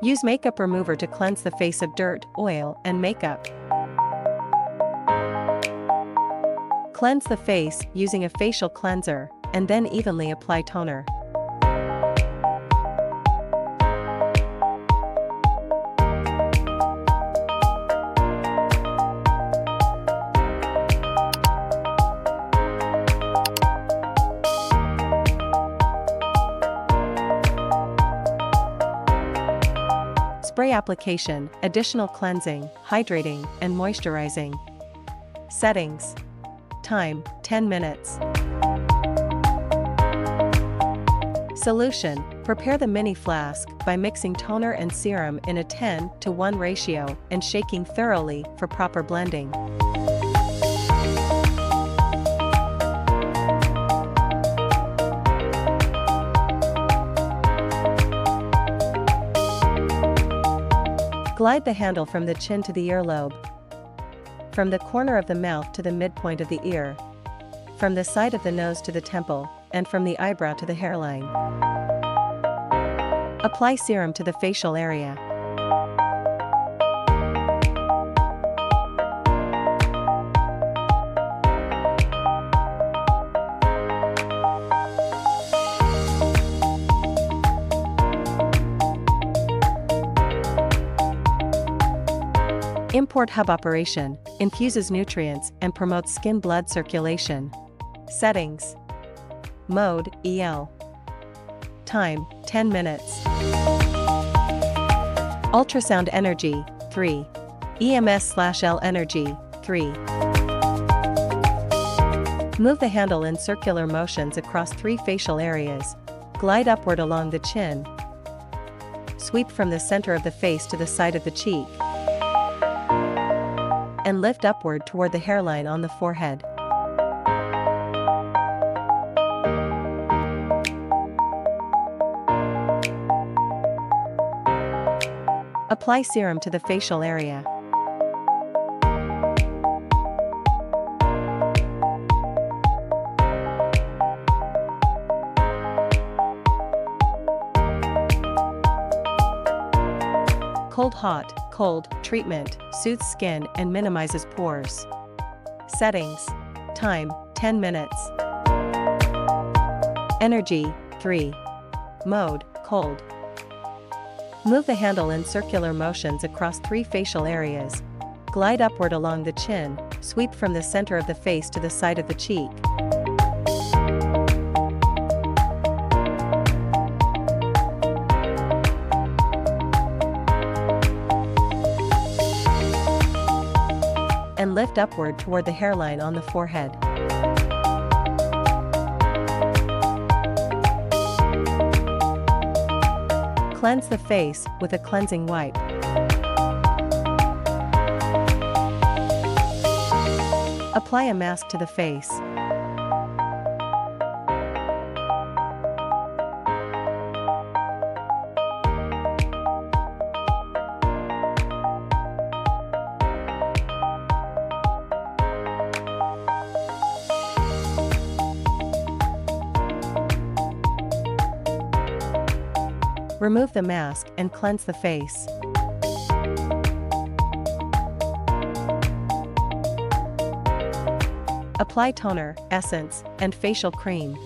Use makeup remover to cleanse the face of dirt, oil, and makeup. Cleanse the face using a facial cleanser, and then evenly apply toner. Spray application, additional cleansing, hydrating, and moisturizing. Settings. Time, 10 minutes. Solution. Prepare the mini flask by mixing toner and serum in a 10:1 ratio and shaking thoroughly for proper blending. Glide the handle from the chin to the earlobe, from the corner of the mouth to the midpoint of the ear, from the side of the nose to the temple, and from the eyebrow to the hairline. Apply serum to the facial area. Import hub operation, infuses nutrients and promotes skin blood circulation. Settings. Mode, EL. Time, 10 minutes. Ultrasound energy, 3. EMS/L energy, 3. Move the handle in circular motions across 3 facial areas. Glide upward along the chin. Sweep from the center of the face to the side of the cheek. And lift upward toward the hairline on the forehead. Apply serum to the facial area. Cold-hot, cold treatment, soothes skin and minimizes pores. Settings. Time, 10 minutes. Energy, 3. Mode, cold. Move the handle in circular motions across 3 facial areas. Glide upward along the chin, sweep from the center of the face to the side of the cheek. And lift upward toward the hairline on the forehead. Cleanse the face with a cleansing wipe. Apply a mask to the face. Remove the mask and cleanse the face. Apply toner, essence, and facial cream.